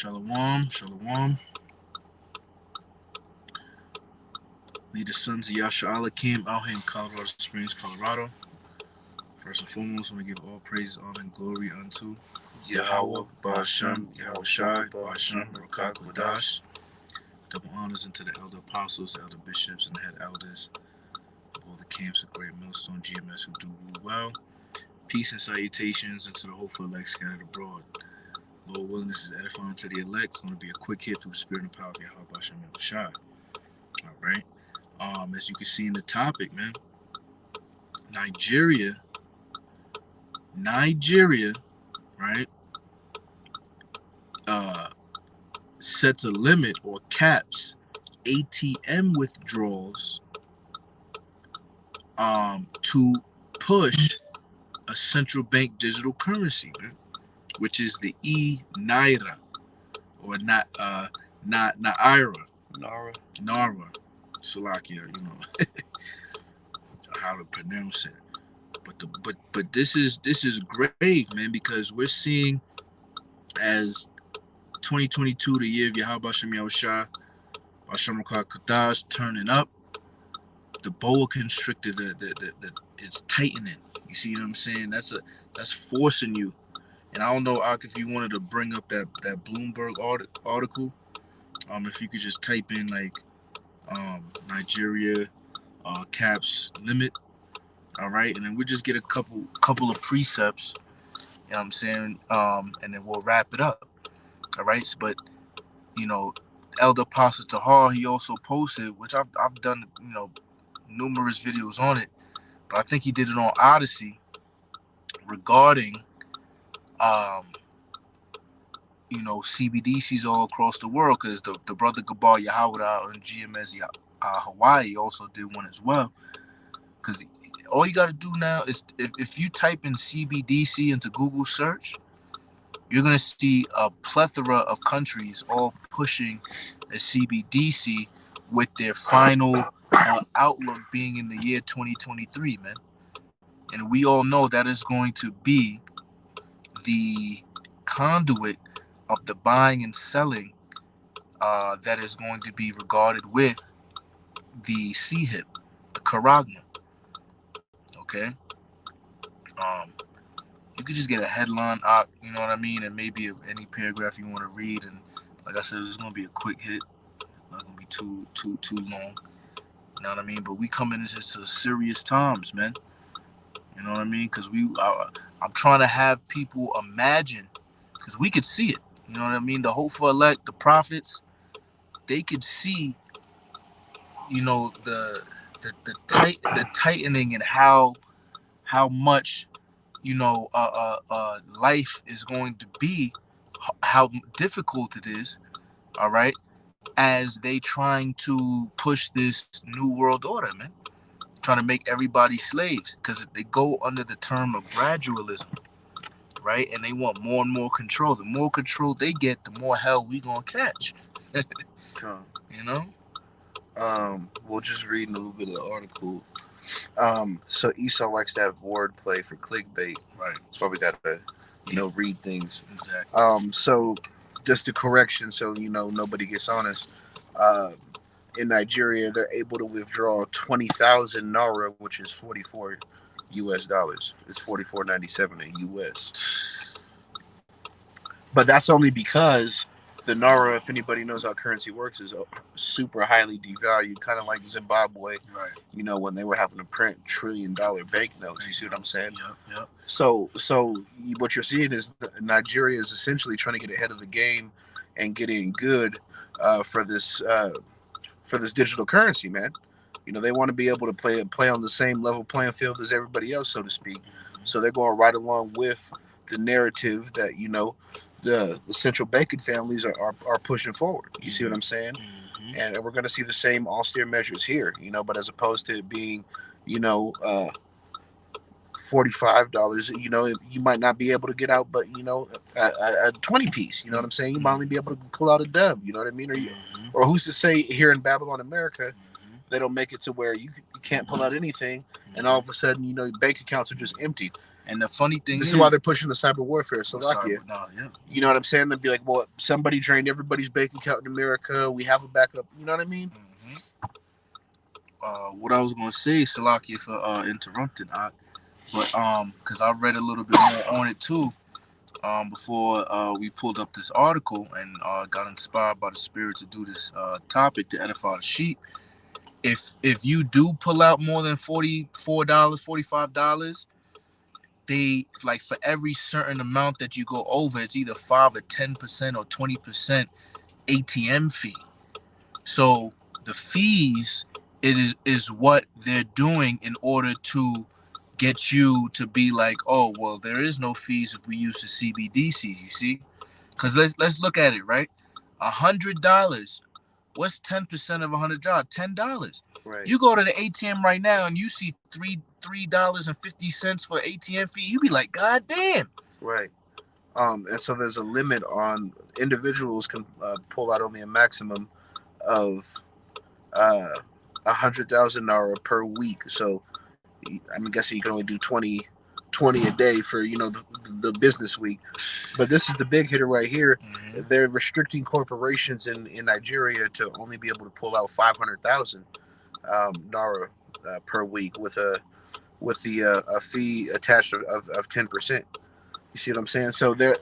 Shalom, shalom. We the sons of Yasha Allah came out here in Colorado Springs, Colorado. First and foremost, I want to give all praise, honor, and glory unto Yahweh, Ba'ashem, Yahweh Shai, Ba'ashem, Rakak, Wadash. Double honors into the elder apostles, elder bishops, and the head elders of all the camps of Great Millstone GMS who do rule well. Peace and salutations unto the hopeful elect scattered abroad. Lord willing, this is edifying to the elect. It's going to be a quick hit through the spirit and power of Yahweh Ba'ashem, Yahweh Shai. All right. As you can see in the topic, man, Nigeria, right, sets a limit or caps ATM withdrawals to push a central bank digital currency, man, which is the Naira or Naira. Salakia, how to pronounce it. But this is grave, man, because we're seeing as 2022, the year of Yahweh Ba'ashem Yahushua, Ba'ashem Rakak Kadash, turning up, the boa constrictor, it's tightening. You see what I'm saying? That's forcing you. And I don't know, Ak, if you wanted to bring up that Bloomberg article, if you could just type in like Nigeria caps limit, all right, and then we'll just get a couple of precepts, you know what I'm saying, and then we'll wrap it up, all right. But Elder Apostle Tahar, he also posted, which I've done numerous videos on it, but I think he did it on Odyssey regarding CBDCs all across the world, because the brother Gabar Yahweh and GMS Hawaii also did one as well. Because all you got to do now is if you type in CBDC into Google search, you're going to see a plethora of countries all pushing a CBDC with their final outlook being in the year 2023, man. And we all know that is going to be the conduit of the buying and selling that is going to be regarded with the CHIP, the Karagna. Okay? You could just get a headline out, you know what I mean, and maybe any paragraph you want to read. And like I said, it's going to be a quick hit. Not going to be too long. You know what I mean? But we coming into serious times, man. You know what I mean? Because I'm trying to have people imagine, because we could see it. You know what I mean? The hopeful elect, the prophets, they could see, the tightening and how much, life is going to be, how difficult it is, all right, as they trying to push this new world order, man. Trying to make everybody slaves, because they go under the term of gradualism, right? And they want more and more control. The more control they get, the more hell we gonna catch. We'll just read a little bit of the article. So Esau likes to have wordplay for clickbait. Right. That's why we gotta, read things. Exactly. So just a correction, so nobody gets on us. In Nigeria, they're able to withdraw 20,000 naira, which is $44 US. It's $44.97 in US. But that's only because the naira, if anybody knows how currency works, is super highly devalued, kind of like Zimbabwe. Right. When they were having to print $1 trillion banknotes. You see what I'm saying? Yep. So what you're seeing is Nigeria is essentially trying to get ahead of the game and getting good for this digital currency, man. They want to be able to play on the same level playing field as everybody else, so to speak. So they're going right along with the narrative that the central banking families are pushing forward. You see what I'm saying? Mm-hmm. And we're going to see the same austere measures here, but as opposed to it being, $45, you might not be able to get out, but a 20 piece. You know what I'm saying? You might only be able to pull out a dub. You know what I mean? Or who's to say here in Babylon, America, they don't make it to where you can't pull out anything, and all of a sudden, bank accounts are just emptied. And the funny thing this is why they're pushing the cyber warfare. Slovakia. Yeah. You know what I'm saying? They'd be like, well, somebody drained everybody's bank account in America. We have a backup. You know what I mean? Mm-hmm. What I was gonna say, Salakia, for interrupting, but because I read a little bit more on it too, before we pulled up this article and got inspired by the spirit to do this topic to edify the sheep. If you do pull out more than $44, $45, they like for every certain amount that you go over, it's either 5 or 10% or 20% ATM fee. So the fees is what they're doing in order to get you to be like, oh well, there is no fees if we use the CBDCs. You see, because let's look at it, right. $100. What's 10% of $100? $10. Right. You go to the ATM right now and you see $3.50 for ATM fee. You be like, God damn. Right. And so there's a limit on individuals can pull out only a maximum of $100,000 per week. So I'm guessing you can only do 20 a day for the business week. But this is the big hitter right here. Mm-hmm. They're restricting corporations in Nigeria to only be able to pull out $500,000 per week with a fee attached of 10%. You see what I'm saying? So they're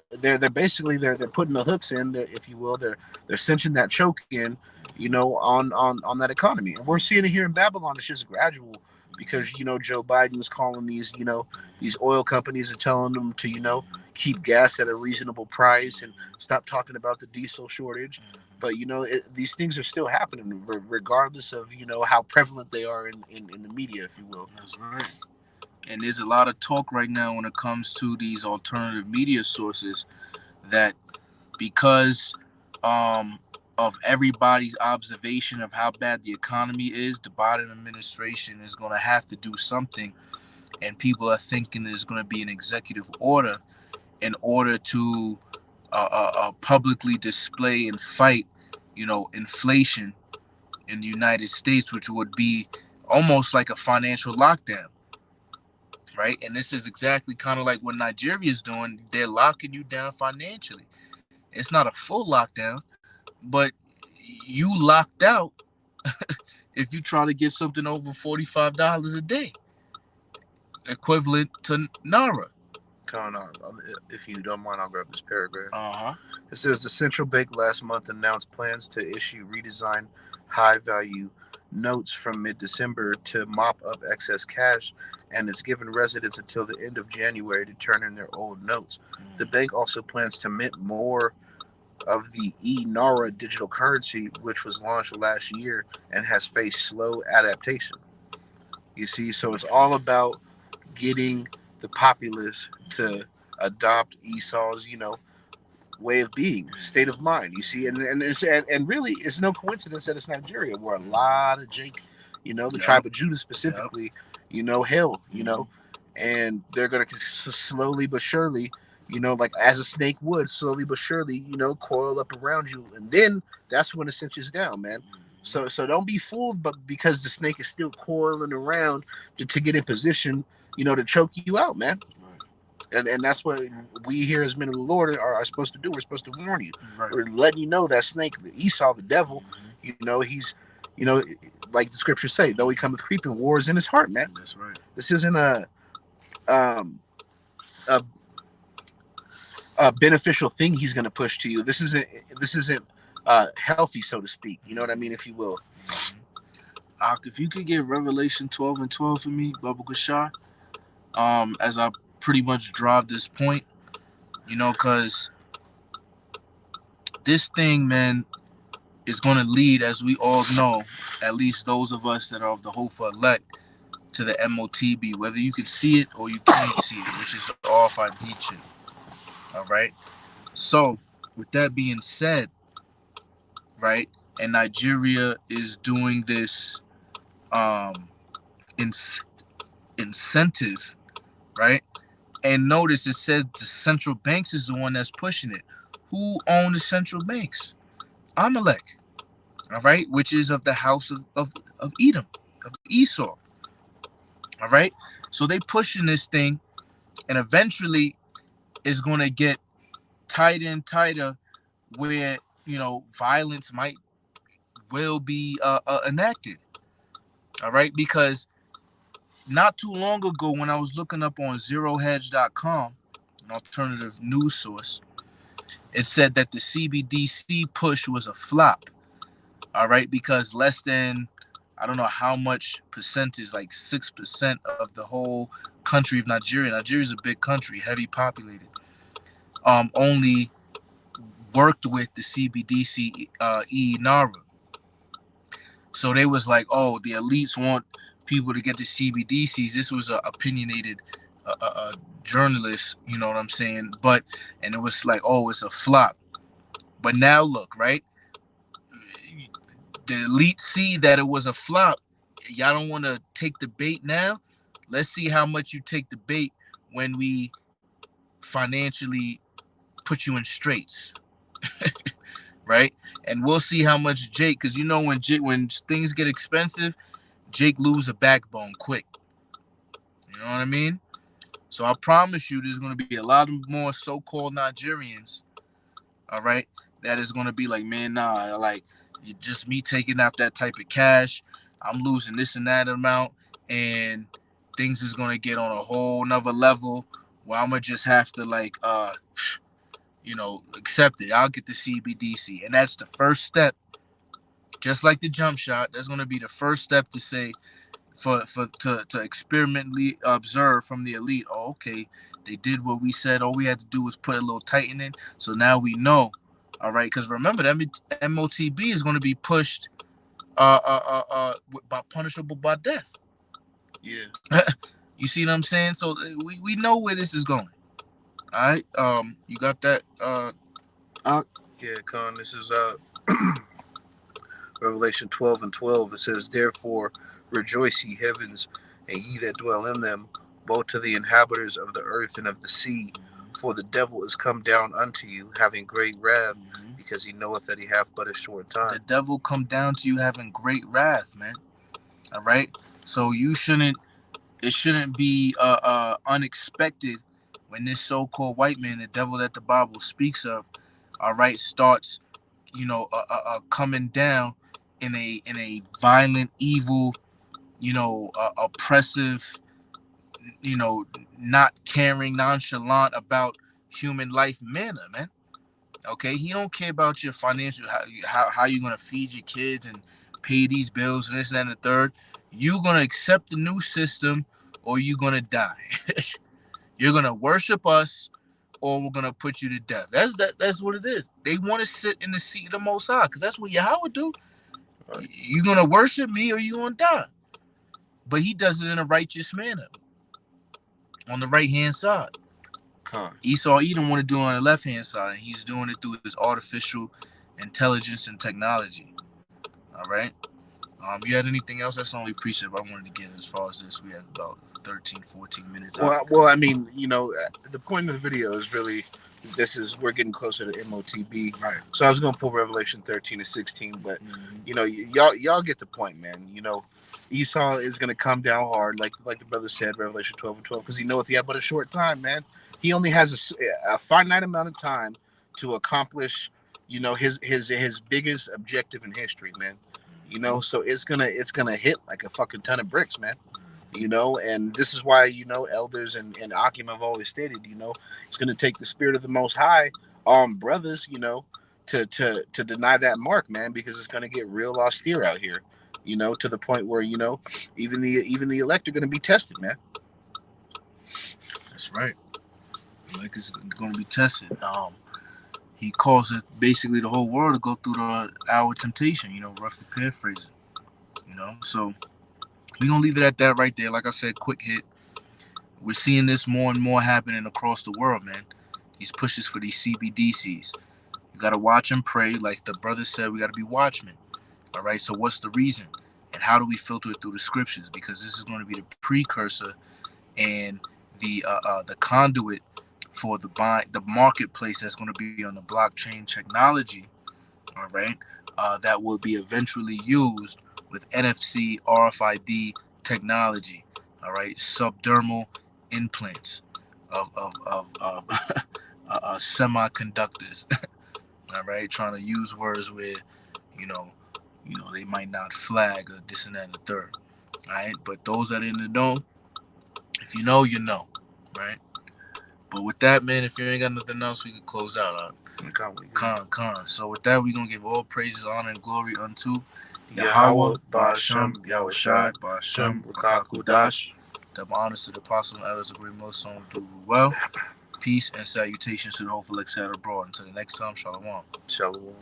basically they're putting the hooks in, if you will. They're cinching that choke in, on that economy. And we're seeing it here in Babylon. It's just gradual because Joe Biden's calling these oil companies and telling them to keep gas at a reasonable price and stop talking about the diesel shortage. But these things are still happening regardless of how prevalent they are in the media, if you will. That's right. And there's a lot of talk right now when it comes to these alternative media sources that because of everybody's observation of how bad the economy is, the Biden administration is going to have to do something. And people are thinking there's going to be an executive order in order to publicly display and fight, inflation in the United States, which would be almost like a financial lockdown. Right. And this is exactly kind of like what Nigeria is doing. They're locking you down financially. It's not a full lockdown, but you locked out if you try to get something over $45 a day, equivalent to Naira. If you don't mind, I'll grab this paragraph. Uh-huh. It says the central bank last month announced plans to issue redesigned high-value notes from mid-December to mop up excess cash, and it's given residents until the end of January to turn in their old notes. The bank also plans to mint more of the e-Naira digital currency, which was launched last year and has faced slow adaptation. You see, so it's all about getting the populace to adopt Esau's, way of being, state of mind. You see, and really, it's no coincidence that it's Nigeria, where a lot of the tribe of Judah specifically, hail, and they're gonna slowly but surely, like as a snake would, slowly but surely, coil up around you, and then that's when it cinches down, man. So don't be fooled, but because the snake is still coiling around to get in position, to choke you out, man. And that's what we here as men of the Lord are supposed to do. We're supposed to warn you. Right. We're letting you know that snake, Esau, the devil, he's, like the scriptures say, though he cometh creeping, war is in his heart, man. That's right. This isn't a beneficial thing he's going to push to you. This isn't healthy, so to speak. You know what I mean, if you will. If you could get Revelation 12:12 for me, Baba Gashar, as I pretty much drive this point, because this thing, man, is going to lead, as we all know, at least those of us that are of the hopeful elect, to the MOTB, whether you can see it or you can't see it, which is the off ID chip. All right. So, with that being said, right, and Nigeria is doing this incentive, right? And notice it said the central banks is the one that's pushing it. Who own the central banks? Amalek, all right, which is of the house of Edom, of Esau. All right, so they pushing this thing and eventually it's going to get tighter and tighter, where violence will be enacted. All right, because not too long ago, when I was looking up on zerohedge.com, an alternative news source, it said that the CBDC push was a flop. All right, because less than, I don't know how much percentage, like 6% of the whole country of Nigeria. Nigeria is a big country, heavy populated. Only worked with the CBDC Nara. So they was like, oh, the elites want people to get the CBDCs. This was an opinionated journalist, you know what I'm saying? And it was like, oh, it's a flop. But now look, right? The elites see that it was a flop. Y'all don't want to take the bait now. Let's see how much you take the bait when we financially put you in straits. Right? And we'll see how much Jake, because when things get expensive, Jake lose a backbone quick. You know what I mean? So I promise you, there's going to be a lot more so-called Nigerians, all right, that is going to be like, man, nah, like, just me taking out that type of cash, I'm losing this and that amount, and things is going to get on a whole nother level where I'm going to just have to, like, accept it. I'll get the CBDC. And that's the first step. Just like the jump shot, that's going to be the first step to say, to experimentally observe from the elite. Oh, okay, they did what we said. All we had to do was put a little tightening. So now we know. All right, because remember, that MOTB is going to be pushed punishable by death. Yeah. You see what I'm saying? So we know where this is going. All right. You got that? Yeah, Con. This is Revelation 12:12. It says, "Therefore rejoice, ye heavens, and ye that dwell in them, both to the inhabitants of the earth and of the sea. For the devil is come down unto you, having great wrath, because he knoweth that he hath but a short time." The devil come down to you having great wrath, man. All right. So it shouldn't be unexpected when this so-called white man, the devil that the Bible speaks of, all right, starts, coming down in a violent, evil, oppressive, not caring, nonchalant about human life manner, man. Okay, he don't care about your financial, how you're gonna feed your kids and pay these bills and this and that and the third. You're gonna accept the new system, or you're gonna die. You're gonna worship us, or we're gonna put you to death. That's what it is. They want to sit in the seat of the Most High, because that's what Yahweh do. Right. You're gonna worship me, or you're gonna die. But he does it in a righteous manner, on the right hand side. Esau Edom want to do it on the left hand side, and he's doing it through his artificial intelligence and technology. All right. You had anything else? That's the only precept I wanted to get as far as this. We have about 13, 14 minutes. Well, I mean, the point of the video is really, we're getting closer to MOTB. Right. So I was going to pull Revelation 13-16, but y'all get the point, man. Esau is going to come down hard, like the brother said, Revelation 12:12, because he knoweth he had but a short time, man. He only has a finite amount of time to accomplish, his biggest objective in history, man. So it's gonna hit like a fucking ton of bricks, man. And this is why elders and Akim have always stated, it's gonna take the spirit of the Most High, brothers, to deny that mark, man, because it's gonna get real austere out here, to the point where even the elect are gonna be tested, man. That's right. Like, it's going to be tested. He calls it basically the whole world to go through the hour of temptation, roughly paraphrasing. So we're going to leave it at that right there. Like I said, quick hit. We're seeing this more and more happening across the world, man. These pushes for these CBDCs. You got to watch and pray. Like the brother said, we got to be watchmen. All right, so what's the reason? And how do we filter it through the scriptures? Because this is going to be the precursor and the conduit for the marketplace that's going to be on the blockchain technology, all right, that will be eventually used with NFC, RFID technology, all right, subdermal implants, of semiconductors. All right, trying to use words where you know they might not flag or this and that and the third. All right, but those that are in the know, if you know, you know, right? But with that, man, if you ain't got nothing else, we can close out. Con. So with that, we gonna give all praises, honor, and glory unto Yahweh, Ba'ashem, Yahweh Shai, Ba'ashem, Rakakudash. Double honors to the apostles and elders of Great Millstone, do well. Peace and salutations to the hopeful excited abroad. Until the next time, Shalom. Shalom.